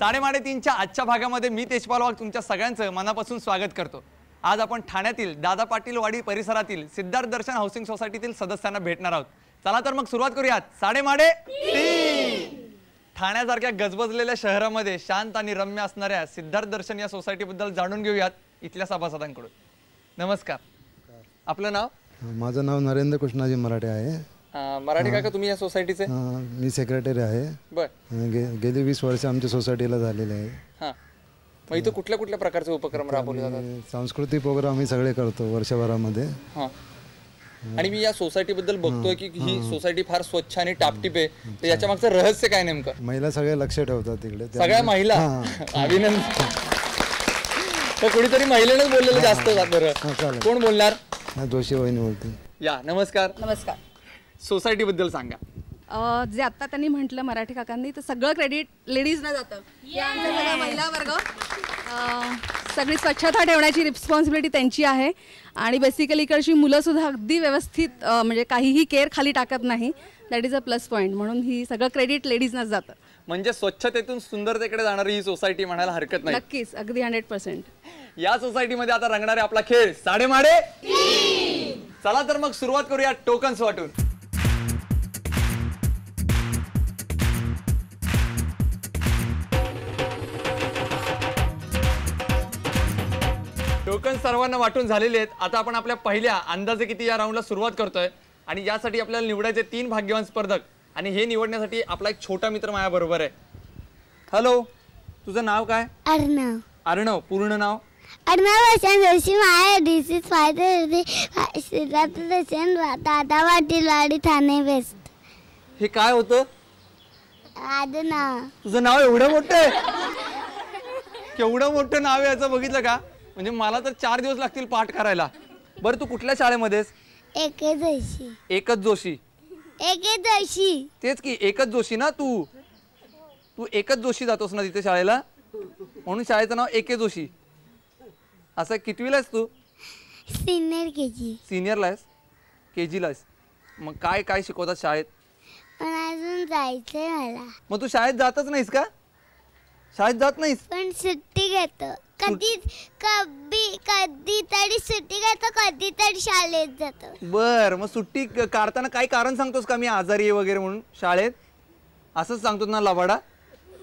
3:30च्या आजच्या भागामध्ये मी तेजपाल वाघ तुमच्या सगळ्यांचं मनापासून स्वागत करतो। आज आपण ठाण्यातील दादा पाटील वाडी परिसरातील सिद्धार्थ दर्शन हाऊसिंग सोसायटीतील सदस्यांना भेटणार आहोत। चला तर मग सुरुवात करूयात। 3:30 ठाण्यासारख्या गजबजलेल्या शहरामध्ये शांत आणि रम्य असणाऱ्या सिद्धार्थ दर्शन या सोसायटीबद्दल जाणून घेऊयात इथल्या सभासदांकडून। नमस्कार, आपलं नाव? माझं नाव नरेंद्र कृष्णाजी मराठे आहे। मराठी काका, तुम्ही या सोसायटीचे? मी सेक्रेटरी आहे। बर, गेली 20 वर्ष आमच्या सोसायटीला झालेले आहे। हां, मग इथं कुठल्या कुठल्या प्रकारचे उपक्रम राबवले जातात? सांस्कृतिक प्रोग्राम आम्ही सगळे करतो वर्षभरामध्ये। हां, आणि मी या सोसायटीबद्दल बघतोय की ही सोसायटी फार स्वच्छ आणि टापटीप आहे, तर याच्या मागचं रहस्य काय नेमकं? महिला सगळे लक्ष ठेवतात तिकडे, सगळ्या महिला। अभिनंदन। तर कुणीतरी महिलेनेच बोललेलं जास्त बरं, कोण बोलणार? जोशी वहिनी बोलते। या, नमस्कार। नमस्कार। सोसायटी बद्दल सांगा। जे आता त्यांनी म्हटलं मराठी काकांनी, तर सगळं क्रेडिट लेडीजना जातं। आमचा सगळा महिला वर्ग, सगळी स्वच्छता ठेवण्याची रिस्पॉन्सिबिलिटी त्यांची आहे। आणि बेसिकली इकडची मुलं सुद्धा अगदी व्यवस्थित, म्हणजे काहीही केअर खाली टाकत नाही। That is a plus point, म्हणून ही सगळं क्रेडिट लेडीजनाच जातं। म्हणजे स्वच्छतेतून सुंदरतेकडे जाणारी ही सोसायटी म्हणायला हरकत नाही। नक्कीच, अगदी 100%। या सोसायटीमध्ये आता रंगणारे आपला खेळ साडेमाडे। चला तर मग सुरुवात करूया टोकन्स वाटून। टोकन सर्वांना वाटून झालेले आहेत। आता आपण आपल्या पहिल्या अंदाजे किती या राऊंडला सुरुवात करतोय आणि यासाठी आपल्याला निवडायचे 3 भाग्यवान स्पर्धक, आणि हे निवडण्यासाठी आपला एक छोटा मित्र माझ्या बरोबर आहे। हॅलो, तुझं नाव काय? अर्णव। अर्णव, पूर्ण नाव? अर्णव वैशाल जोशी। माय डिसीज फायदे सिद्धार्थ दर्शन दादा पाटील वाडी ठाणे वेस्ट। हे काय होतं? माझं नाव। तुझं नाव एवढं मोठं आहे? केवढं मोठं नाव आहे याचं बघितलं का? म्हणजे मला तर 4 दिवस लागतील पाठ करायला। बरं, तू कुठल्या शाळेमध्येस? एकच जोशी। एकच जोशी? एकच जोशी, तेच की, एकच जोशी ना? तू एकच जोशी जातोस ना तिथे शाळेला, म्हणून शाळेचं नाव एके जोशी। असं कितवीला आहेस तू? Senior KG. सिनियरला आहेस? केजीला आहेस? मग काय काय शिकवतात शाळेत? पण अजून जायचंय मला। मग तू शाळेत जातच नाहीस का? शाळेत जात नाहीस? पण सुट्टी घेतो, कधी तरी सुट्टी घेतो, कधी तरी शाळेत जातो। बर, मग सुट्टी काढताना काही कारण सांगतोस का? मी आजारी आहे वगैरे म्हणून शाळेत असंच सांगतोस ना लबाडा?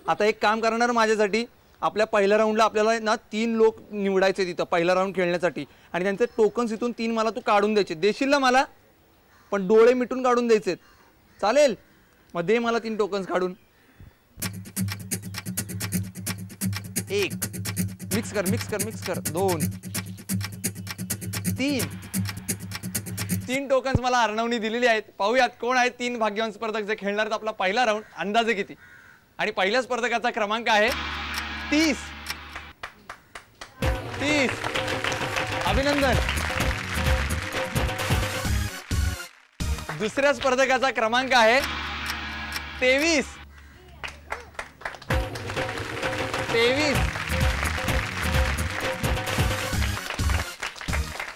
आता एक काम करणार माझ्यासाठी, आपल्या पहिल्या राऊंडला आपल्याला ना 3 लोक निवडायचे तिथं पहिला राऊंड खेळण्यासाठी, आणि त्यांचे टोकन्स इथून 3 मला तू काढून द्यायचे। देशील ना मला? पण डोळे मिटून काढून द्यायचे, चालेल? मग दे मला 3 टोकन्स काढून। 1, मिक्स कर मिक्स कर मिक्स कर, 2, 3 टोकन्स मला अर्णवनी दिलेली आहेत। पाहूयात कोण आहेत 3 भाग्यवान स्पर्धक जे खेळणार आहेत आपला पहिला राऊंड अंदाजे किती। आणि पहिल्या स्पर्धकाचा क्रमांक आहे 30। अभिनंदन। दुसऱ्या स्पर्धकाचा क्रमांक आहे 23।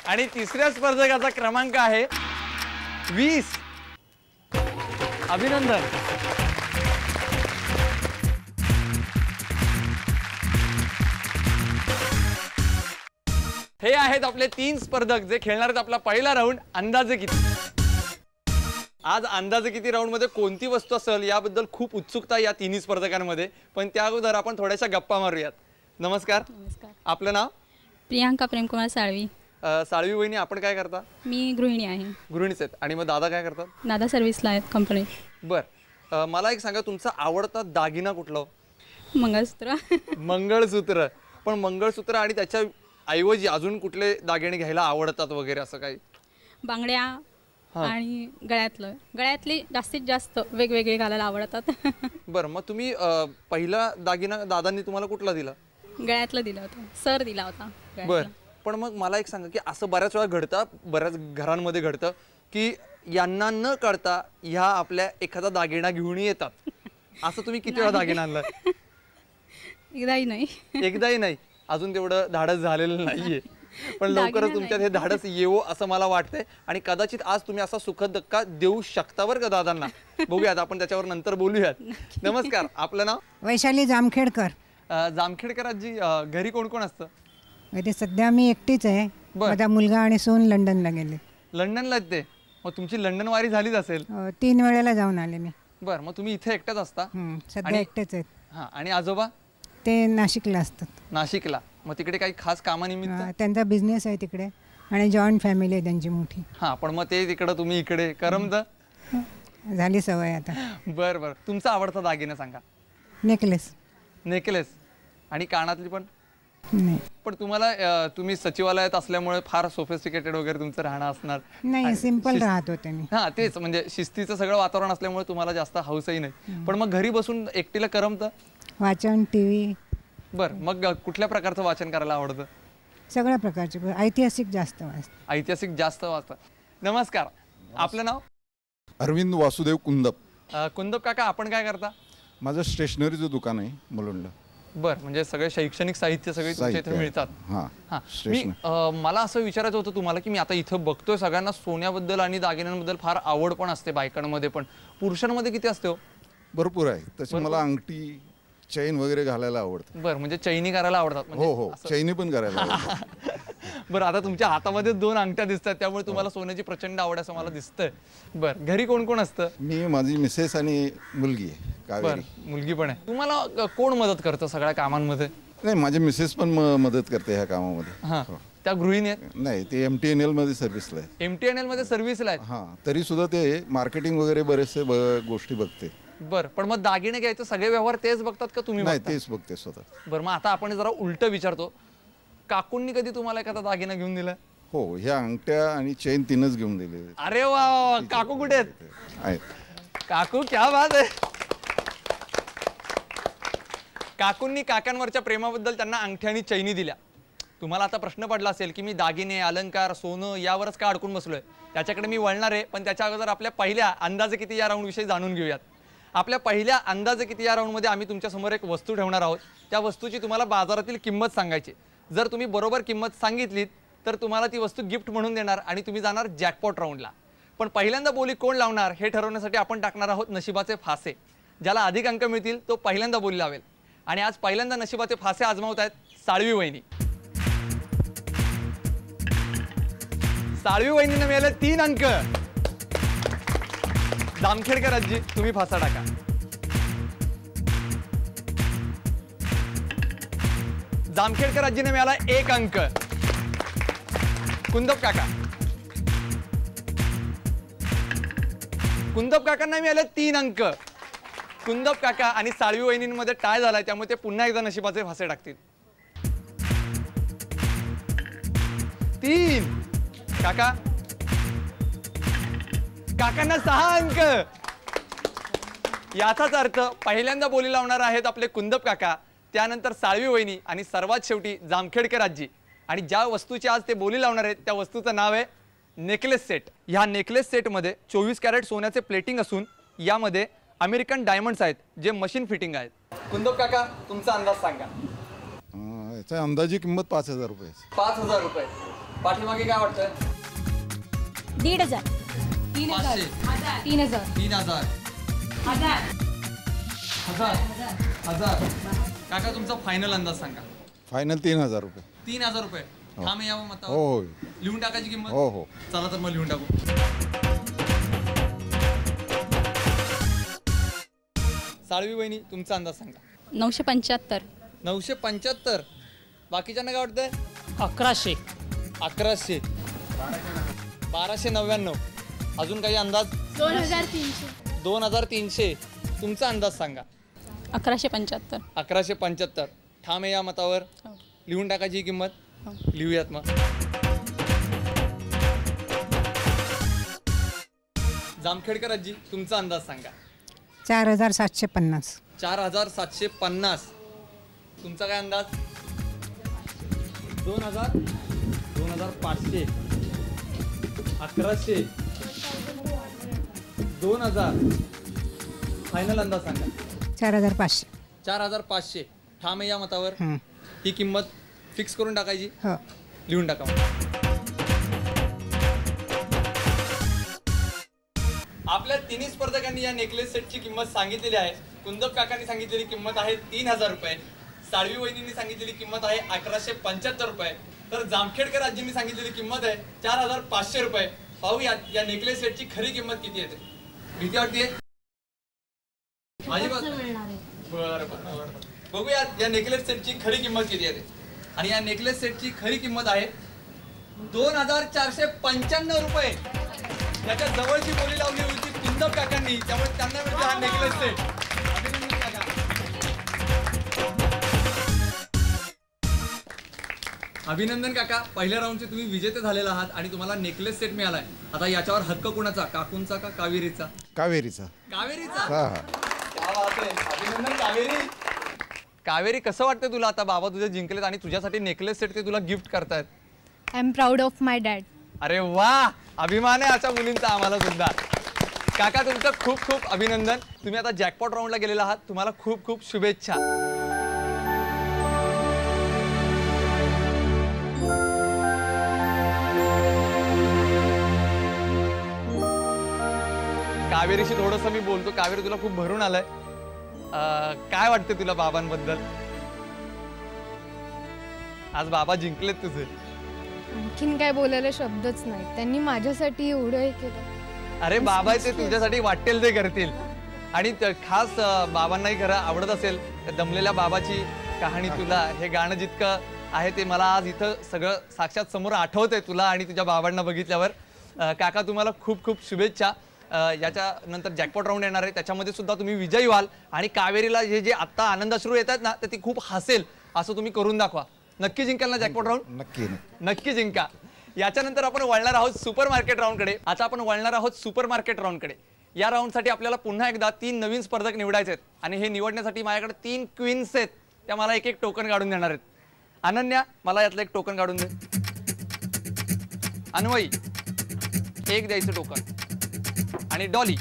आणि तिसऱ्या स्पर्धकाचा क्रमांक आहे 20। अभिनंदन। हे आहेत आपले 3 स्पर्धक जे खेळणार आहेत आपला पहिला राऊंड अंदाजे किती। आज अंदाजे किती राऊंड मध्ये कोणती वस्तू असेल याबद्दल खूप उत्सुकता या 3 स्पर्धकांमध्ये, पण त्या अगोदर आपण थोड्याशा गप्पा मारूयात। नमस्कार। नमस्कार। आपलं नाव? प्रियांका प्रेमकुमार साळवी। साळवी वहिनी, आपण काय करता? मी गृहिणी आहे। गृहिणीच आहेत। आणि मग दादा काय करतात? दादा सर्व्हिसला आहेत कंपनीत। बर, मला एक सांगा, तुमचा आवडता दागिना कुठला? मंगळसूत्र। मंगळसूत्र? पण मंगळसूत्र आणि त्याच्या ऐवजी अजून कुठले दागिने घ्यायला आवडतात वगैरे असं काही? बांगड्या आणि गळ्यातले जास्तीत जास्त वेगवेगळे घालायला आवडतात। बरं, मग तुम्ही पहिला दागिना दादांनी तुम्हाला कुठला दिला? गळ्यातलं दिलं होतं, सर दिला होता। बरं, पण मग मला एक सांगा की असं बऱ्याच वेळा घडतं, बऱ्याच घरांमध्ये घडतं की यांना न कळता ह्या आपल्या एखादा दागिना घेऊन येतात, असं तुम्ही किती वेळा दागिना आणला? एकदाही नाही। एकदाही नाही? अजून तेवढं धाडस झालेलं नाहीये, पण लवकरच तुमच्यात हे धाडस येवो असं मला वाटतंय आणि कदाचित आज तुम्ही असा सुखद धक्का देऊ शकता बरं का दादांना। बघूयात, आपण त्याच्यावर नंतर बोलूयात। नमस्कार, आपलं नाव? वैशाली जामखेडकर। जामखेडकरांची घरी कोण कोण असतं? ते सध्या मी एकटीच आहे. बरं. माझा मुलगा आणि सून लंडनला गेले. लंडनला आहेत ते. मग तुमची लंडन वारी झालीच असेल. 3 वेळेला जाऊन आले मी. बरं, मग तुम्ही इथे एकट्याच असता? सध्या आणि- एकटेच आहेत. हां, आणि आजोबा? ते नाशिकला असतात. नाशिकला. मग तिकडे काही खास कामानिमित्त? त्यांचा बिझनेस आहे तिकडे आणि जॉईंट फॅमिली आहे त्यांची मोठी. हां, पण मग ते तिकडं तुम्ही इकडे करमतं? झाली सवय आता. बरं बरं. तुमचा आवडता दागिना सांगा. नेकलेस. नेकलेस आणि कानातली पण? नाही पण तुम्हाला तुम्ही सचिवालयात असल्यामुळे फार सोफिस्टिकेटेड वगैरे तुमचं राहणं असणार. नाही, सिम्पल राहत होते मी. हां, तेच म्हणजे शिस्तीचं सगळं वातावरण असल्यामुळे तुम्हाला जास्त हौसही नाही. पण मग घरी बसून एकटीला करमतं? वाचन, TV. बरं, मग कुठल्या प्रकारचं वाचन करायला आवडतं? सगळ्या प्रकारचे. ऐतिहासिक जास्त वाचते. ऐतिहासिक जास्त वाचतं. नमस्कार, आपलं नाव? अरविंद वासुदेव कुंदप. कुंदप काका, आपण काय करता? माझं स्टेशनरीचं दुकान आहे मुलुंडला. बरं, म्हणजे सगळे शैक्षणिक साहित्य सगळे तुमच्या इथे मिळतात? हां हां. मी मला असं विचारायचं होतं तुम्हाला की मी आता इथं बघतोय सगळ्यांना सोन्याबद्दल आणि दागिन्यांबद्दल फार आवड पण असते बायकांमध्ये, पण पुरुषांमध्ये किती असते? भरपूर आहे. तशी मला अंगठी, चैन वगैरे घालायला आवडतं. बरं, म्हणजे चैनी करायला आवडतात? हो हो, चैनी पण करायला आवडतं. बरं, आता तुमच्या हातामध्ये 2 अंगठ्या दिसतात, त्यामुळे तुम्हाला सोन्याची प्रचंड आवड असं मला दिसतंय. बरं, घरी कोण कोण असतं? मी, माझी मिसेस आणि मुलगी आहे कावेरी. बरं, मुलगी पण आहे. तुम्हाला कोण मदत करतं सगळ्या कामांमध्ये? नाही, माझी मिसेस पण मदत करते ह्या कामामध्ये. हां, त्या गृहिणी आहेत? नाही, ते MTNL मध्ये सर्व्हिसला आहे. MTNL मध्ये सर्व्हिसला आहेत? हां, तरी सुद्धा ते मार्केटिंग वगैरे बरेचसे गोष्टी बघते. बरं, पण मग दागिने घ्यायचे सगळे व्यवहार तेच बघतात का तुम्ही? नाही, तेच बघते स्वतः. बरं, मग आता आपण जरा उलट विचारतो, काकूंनी कधी तुम्हाला एखादा दागिना घेऊन दिला? हो, ह्या अंगठ्या आणि चैन 3च घेऊन दिले अरे वा, काकू कुठे आहेत? काकू, क्या बात आहे. काकूंनी काकांवरच्या प्रेमाबद्दल त्यांना अंगठ्या आणि चैनी दिल्या. तुम्हाला आता प्रश्न पडला असेल की मी दागिने, अलंकार, सोनं यावरच का अडकून बसलोय? त्याच्याकडे मी वळणार आहे, पण त्याच्या अगोदर आपल्या पहिल्या अंदाजे किती या राऊंड विषयी जाणून घेऊयात. आपल्या पहिल्या अंदाजे किती या राऊंडमध्ये आम्ही तुमच्यासमोर एक वस्तू ठेवणार आहोत. त्या वस्तूची तुम्हाला बाजारातील किंमत सांगायची. जर तुम्ही बरोबर किंमत सांगितलीत तर तुम्हाला ती वस्तू गिफ्ट म्हणून देणार आणि तुम्ही जाणार जॅकपॉट राऊंडला. पण पहिल्यांदा बोली कोण लावणार हे ठरवण्यासाठी आपण टाकणार आहोत नशिबाचे फासे. ज्याला अधिक अंक मिळतील तो पहिल्यांदा बोली लावेल. आणि आज पहिल्यांदा नशिबाचे फासे आजमावत आहेत साळवी वहिनी. साळवी वहिनीने मिळाले 3 अंक. जामखेडकर आजी, तुम्ही फासा टाका. जामखेडकर आजीने मिळाला 1 अंक. कुंदप काका, कुंदप काकांना मिळाले 3 अंक. कुंदप काका आणि साळवी वहिनींमध्ये टाय झालाय, त्यामुळे ते पुन्हा एकदा नशिबाचे फासे टाकतील. 3. काका, काकांना 6 अंक. याचाच अर्थ पहिल्यांदा बोली लावणार आहेत आपले कुंदप काका, त्यानंतर साळवी वहिनी आणि सर्वात शेवटी जामखेडकर आजी. आणि ज्या वस्तूची आज ते बोली लावणार आहेत त्या वस्तूचं नाव आहे नेकलेस सेट. ह्या नेकलेस सेटमध्ये 24 कॅरेट सोन्याचे प्लेटिंग असून यामध्ये अमेरिकन डायमंड्स आहेत जे मशीन फिटिंग आहेत. कुंदप काका, तुमचा अंदाज सांगा. याचा अंदाजी किंमत 5,000 रुपये. 5,000 रुपये. पाठीमागे काय वाटतंय? 1,500. 500. 3,000. 3,000. 1,000. काका, तुमचा फायनल अंदाज सांगा. फायनल 3,000 रुपये. 3,000 रुपये. ठाम यावं हो मतावर? हो. लिहून टाकायची किंमत? हो हो. चला तर मग लिहून टाकू. साळवी वहिनी, तुमचा अंदाज सांगा. 975. 975. बाकीच्यांना काय वाटतंय? 1100. 1100. 1299. अजून काही अंदाज? 2,300. 2,300. तुमचा अंदाज सांगा. 1175. 1175. ठाम आहे या मतावर? लिहून टाकायची किंमत? लिहूयात मग. जामखेडकर आजी, तुमचा अंदाज सांगा. 4,750. 4,750. तुमचा काय अंदाज? 2,000. 2,500. 1,100. 2,000. फायनल अंदाज सांगा. 4,500. 4,500. ठाम आहे या मतावर? ही किंमत फिक्स करून टाकायची? हो. लिहून टाका. आपल्या तिन्ही स्पर्धकांनी या नेकलेस सेटची किंमत सांगितलेली आहे. कुंदप काकांनी सांगितलेली किंमत आहे 3,000 रुपये. साळवी वहिनींनी सांगितलेली किंमत आहे 1175 रुपये, तर जामखेडकर आजींनी सांगितलेली किंमत आहे 4500 रुपये. पाहूयात या नेकलेस सेटची खरी किंमत किती येते. भीती वाटते माझी बरं. बघूयात या नेकलेस सेटची खरी किंमत किती येते. आणि या नेकलेस सेटची खरी किंमत आहे 2495 रुपये. त्याच्या जवळची बोली लावली होती कुंदप काकांनी, त्यामुळे त्यांना मिळते हा नेकलेस सेट. अभिनंदन काका. अभिनंदन काका, पहिल्या राऊंडचे तुम्ही विजेते झालेला आहात आणि तुम्हाला नेकलेस सेट मिळालाय. आता याच्यावर हक्क कोणाचा, काकूंचा का कावेरीचा? कावेरीचा. कावेरीचा. हा हा. क्या बात आहे. अभिनंदन कावेरी. कावेरी, कसं वाटतं तुला आता बाबा तुझे जिंकलेत आणि तुझ्यासाठी नेकलेस सेट ते तुला गिफ्ट करतायत? I am proud of my dad. अरे वा, अभिमान आहे अशा मुलींचा आम्हाला सुद्धा. काका तुमचं खूप खूप अभिनंदन. तुम्ही आता जॅकपॉट राऊंडला गेलेला आहात, तुम्हाला खूप खूप शुभेच्छा. कावेरीशी थोडंसं मी बोलतो. कावेरी, तुला खूप भरून आलंय, काय वाटतं तुला बाबांबद्दल? आज बाबा जिंकलेत तुझे. आणखीन काय बोलायला शब्दच नाही, त्यांनी माझ्यासाठी एवढं हे केलं. अरे बाबा ते तुझ्यासाठी वाटेल ते करतील. आणि खास बाबांनाही खरं आवडत असेल दमलेल्या बाबाची कहाणी. तुला हे गाणं जितकं आहे ते मला आज इथं सगळं साक्षात समोर आठवतंय तुला आणि तुझ्या बाबांना बघितल्यावर. काका तुम्हाला खूप खूप शुभेच्छा. याच्या नंतर जॅकपॉट राऊंड येणार आहे, त्याच्यामध्ये सुद्धा तुम्ही विजयी व्हाल. आणि कावेरीला हे जे आत्ता आनंदाश्रू येत आहेत ना, तर ती खूप हसेल असं तुम्ही करून दाखवा. नक्की जिंकाल ना जॅकपॉट राऊंड? नक्की नक्की जिंका. याच्यानंतर आपण वळणार आहोत सुपर मार्केट राऊंडकडे. आता आपण वळणार आहोत सुपर मार्केट राऊंडकडे. या राऊंडसाठी आपल्याला पुन्हा एकदा 3 नवीन स्पर्धक निवडायचे आहेत आणि हे निवडण्यासाठी माझ्याकडे 3 क्वीन्स आहेत. त्या मला एक एक टोकन काढून देणार आहेत. अनन्या, मला यातलं एक टोकन काढून दे. अन्वई, एक द्यायचं टोकन. आणि डॉली,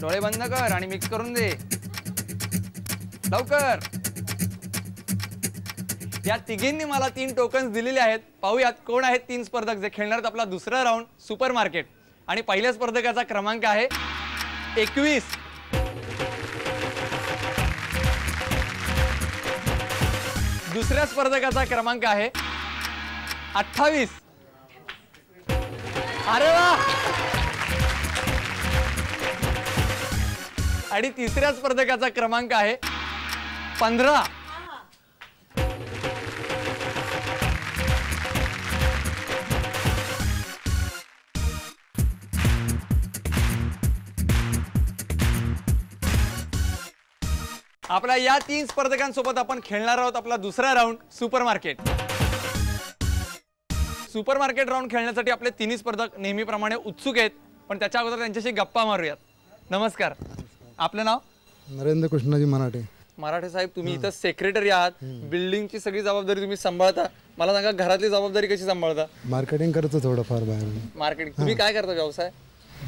डोळे बंद कर आणि मिक्स करून दे लवकर. या तिघींनी मला 3 टोकन्स दिलेले आहेत. पाहूयात कोण आहेत 3 स्पर्धक जे खेळणार आहेत आपला दुसरा राऊंड सुपर मार्केट. आणि पहिल्या स्पर्धकाचा क्रमांक आहे 21. दुसऱ्या स्पर्धकाचा क्रमांक आहे 28. अरे वा. आणि तिसऱ्या स्पर्धकाचा क्रमांक आहे 15. आपल्या या 3 स्पर्धकांसोबत आपण खेळणार आहोत आपला दुसरा round super market. Super market round खेळण्यासाठी आपले 3 स्पर्धक नेहमीप्रमाणे उत्सुक आहेत, पण त्याच्या अगोदर त्यांच्याशी गप्पा मारूयात. नमस्कार, आपलं नाव? नरेंद्र कृष्णाजी मराठे. मराठे साहेब, तुम्ही इथं सेक्रेटरी आहात, बिल्डिंगची सगळी जबाबदारी तुम्ही सांभाळता. मला सांगा घरातली जबाबदारी कशी सांभाळता? मार्केटिंग करतो थोडंफार बाहेर. मार्केटिंग. तुम्ही काय करता व्यवसाय?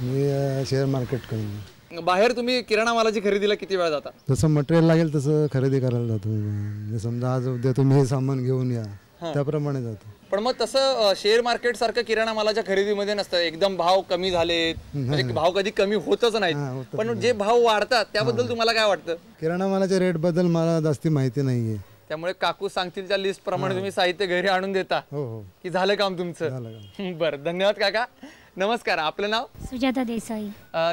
मी शेअर मार्केट करून. बाहेर तुम्ही किराणा मालाची खरेदीला किती वेळ जाता? जसं मटेरियल लागेल तसं खरेदी करायला जातो. म्हणजे समजा आज उद्या तुम्ही हे सामान घेऊन या, त्याप्रमाणे जातो. पण मग तसं शेअर मार्केट सारखं किराणा मालाच्या खरेदीमध्ये नसतं. एकदम भाव कमी झालेत, म्हणजे भाव कधी कमी होतच नाहीत, पण जे भाव वाढतात त्याबद्दल तुम्हाला काय वाटतं? किराणा मालाच्या रेट बद्दल मला जास्ती माहिती नाहीये. त्यामुळे काकू सांगतील त्या लिस्ट प्रमाणे तुम्ही साहित्य घरी आणून देता. हो हो, की झालं काम तुमचं? बरं, धन्यवाद काका. नमस्कार, आपलं नाव? सुजाता देसाई.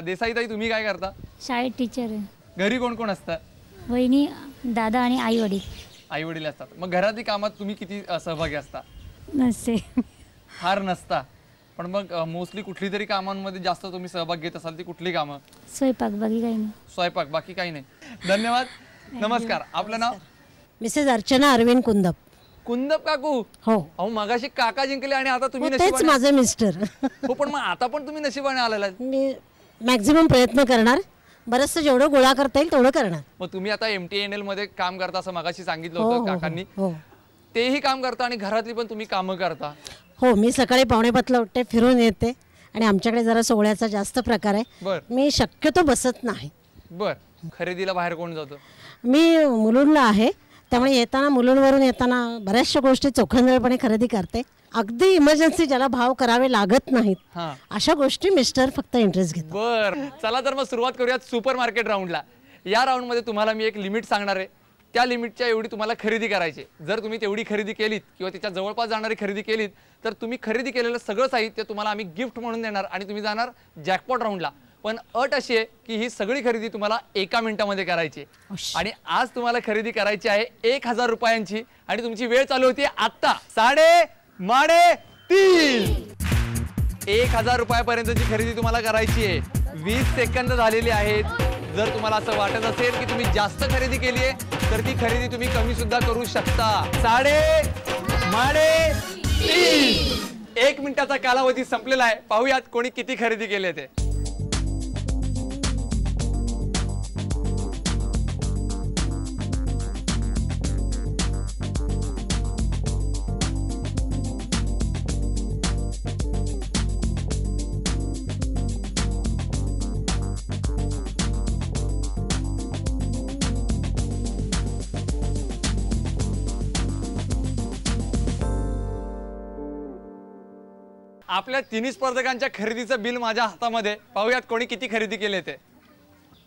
देसाई ताई, तुम्ही काय करता? शाळेत टीचर आहे. घरी कोण कोण असतं? वहिनी, दादा आणि आई वडील. आई वडील असतात. मग घरातली कामात तुम्ही किती सहभागी असता? नसते. फार नसता. पण मग मोस्टली कुठली तरी कामांमध्ये जास्त तुम्ही सहभाग घेत असाल ती कुठली कामं? स्वयंपाक, बाकी काही नाही. स्वयंपाक, बाकी काही नाही. धन्यवाद. नमस्कार, आपलं नाव? मिसेस अर्चना अरविंद कुंदप. कुंदप काकू? हो. अहो, मगाशी काका जिंकले आणि आता तुम्ही तेच नशिबाने. माझे मिस्टर. हो, पण मग आता पण तुम्ही नशिबाने आलेला. मी मॅक्झिमम प्रयत्न करणार, बरंचसं जेवढं गोळा करता येईल तेवढं करणार. मग तुम्ही आता MTNL मध्ये काम करता असं मगाशी सांगितलं हो, होतं हो, काकांनी. हो. तेही काम करता आणि घरातली पण तुम्ही कामं करता. हो, मी सकाळी 5:45ला उठते, फिरून येते आणि आमच्याकडे जरा सोहळ्याचा जास्त प्रकार आहे. बर मी शक्यतो बसत नाही. बर. खरेदीला बाहेर कोण जातं? मी मुलुंडला आहे, त्यामुळे येताना मुलुंडवरून येताना बऱ्याचशा गोष्टी चोखंदळपणे खरेदी करते. अगदी इमर्जन्सी ज्याला भाव करावे लागत नाहीत हां, अशा गोष्टी मिस्टर फक्त इंटरेस्ट घेतात. बर. चला तर मग सुरुवात करूयात सुपर मार्केट राऊंडला. या राऊंडमध्ये तुम्हाला मी एक लिमिट सांगणार आहे. त्या लिमिटच्या एवढी तुम्हाला खरेदी करायची. जर तुम्ही तेवढी खरेदी केलीत किंवा त्याच्या जवळपास जाणारी खरेदी केलीत तर तुम्ही खरेदी केलेलं सगळं साहित्य तुम्हाला आम्ही गिफ्ट म्हणून देणार आणि तुम्ही जाणार जॅकपॉट राऊंडला. पण अट अशी आहे की ही सगळी खरेदी तुम्हाला 1 मिनिटामध्ये करायची आणि आज तुम्हाला खरेदी करायची आहे 1000 रुपयांची आणि तुमची वेळ चालू होती आता 3:30. 1000 रुपयापर्यंतची खरेदी तुम्हाला करायची आहे. 20 सेकंद झालेली आहेत. जर तुम्हाला असं वाटत असेल की तुम्ही जास्त खरेदी केली आहे तर ती खरेदी तुम्ही कमी सुद्धा करू शकता. 3:30. 1 मिनिटाचा कालावधी संपलेला आहे. पाहूयात कोणी किती खरेदी केली ते. आपल्या तिन्ही स्पर्धकांच्या खरेदीचं बिल माझ्या हातामध्ये. पाहूयात कोणी किती खरेदी केले ते.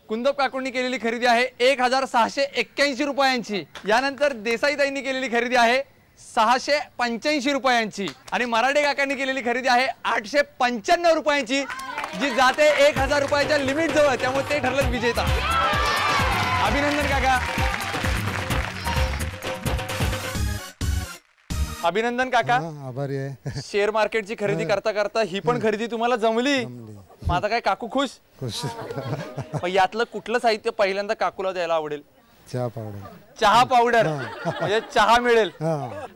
कुंदप काकूंनी केलेली खरेदी आहे 1681 रुपयांची. यानंतर देसाईताईंनी केलेली खरेदी आहे 685 रुपयांची आणि मराठे काकांनी केलेली खरेदी आहे 895 रुपयांची, जी जाते 1000 रुपयाच्या लिमिट जवळ. त्यामुळे ते ठरलं विजेता. अभिनंदन काका. अभिनंदन काका. आभारी आहे. शेअर मार्केटची खरेदी करता करता ही पण खरेदी तुम्हाला जमली. मग आता काय काकू खुश? खुश. मग यातलं कुठलं साहित्य पहिल्यांदा काकूला द्यायला आवडेल? चहा पावडर. चहा पावडर म्हणजे चहा मिळेल.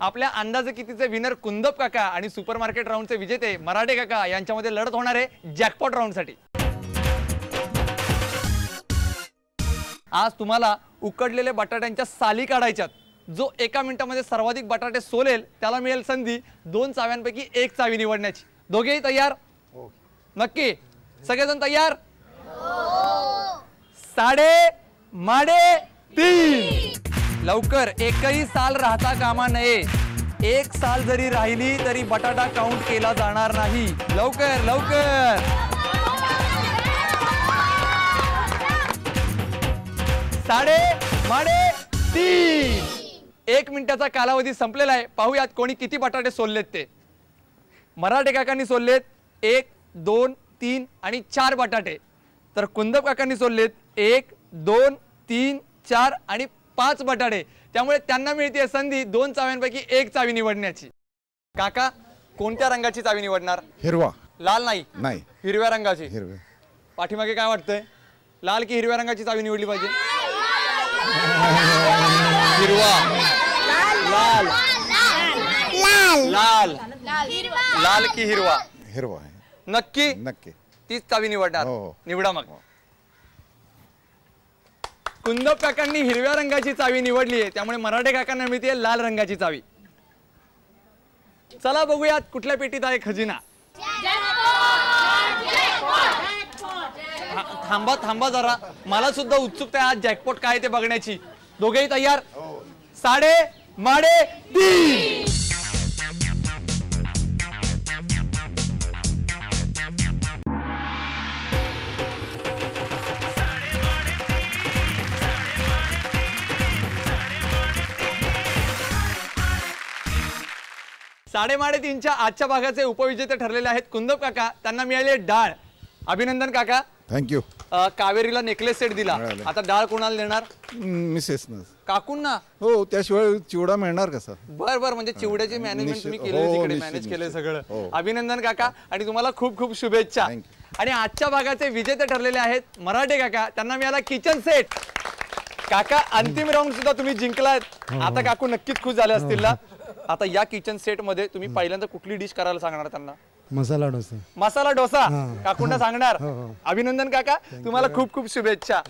आपल्या अंदाजे कितीचे विनर कुंदप काका आणि सुपर मार्केट राऊंडचे विजेते मराठे काका यांच्यामध्ये लढत होणार आहे जॅकपॉट राऊंड साठी. आज तुम्हाला उकडलेल्या बटाट्यांच्या साली काढायच्यात. जो 1 मिनिटामध्ये सर्वाधिक बटाटे सोलेल त्याला मिळेल संधी 2 चाव्यांपैकी 1 चावी निवडण्याची. दोघेही तयार? नक्की. सगळेजण तयार? 3:30. लवकर. एकही साल राहता कामा नये. 1 साल जरी राहिली तरी बटाटा काउंट केला जाणार नाही. लवकर लवकर. 3:30. 1 मिनिटाचा कालावधी संपलेला आहे. पाहूयात कोणी किती बटाटे सोललेत ते. मराठे काकांनी सोललेत 1, 2, 3 आणि 4 बटाटे. तर कुंदप काकांनी सोललेत 1, 2, 3, 4 आणि 5 बटाटे. त्यामुळे त्यांना मिळते संधी 2 चाव्यांपैकी 1 चावी निवडण्याची. काका कोणत्या रंगाची चावी निवडणार? हिरवा. लाल नाही? नाही, हिरव्या रंगाची. हिरव्या. पाठीमागे काय वाटतंय? लाल की हिरव्या रंगाची चावी निवडली पाहिजे? हिरवा. लाल. लाल. लाल की हिरवा? हिरवा आहे. नक्की? नक्की. तीच चावी निवडणार? हो. निवडा मग. कुंदप काकांनी हिरव्या रंगाची चावी निवडली आहे. त्यामुळे मराठे काकांना मिळते लाल रंगाची चावी. चला बघूयात कुठल्या पेटीत आहे खजिना. थांबा थांबा जरा. मला सुद्धा उत्सुकता आहे आज जॅकपॉट काय ते बघण्याची. दोघेही तयार? 3:30. साडेमाडेतीनच्या आजच्या भागाचे उपविजेते ठरलेले आहेत कुंदप काका. त्यांना मिळाले डाळ. अभिनंदन काका. थँक्यू. कावेरीला नेकलेस सेट दिला. आता डाळ कोणाला देणार? मिसेस. काकूंना. हो, त्याशिवाय चिवडा मिळणार कसा? बर बर. म्हणजे चिवड्याची मॅनेजमेंट तुम्ही केली, तिकडे मॅनेज केलंय सगळं. अभिनंदन काका आणि तुम्हाला खूप खूप शुभेच्छा. आणि आजच्या भागाचे विजेते ठरलेले आहेत मराठे काका. त्यांना मिळाला किचन सेट. काका अंतिम राऊंड सुद्धा तुम्ही जिंकलात. आता काकू नक्कीच खुश झाले असतील ना. आता या किचन सेट मध्ये तुम्ही पहिल्यांदा कुठली डिश करायला सांगणार त्यांना? मसाला डोसा. मसाला डोसा काकूंना सांगणार. अभिनंदन काका. तुम्हाला खूप खूप शुभेच्छा.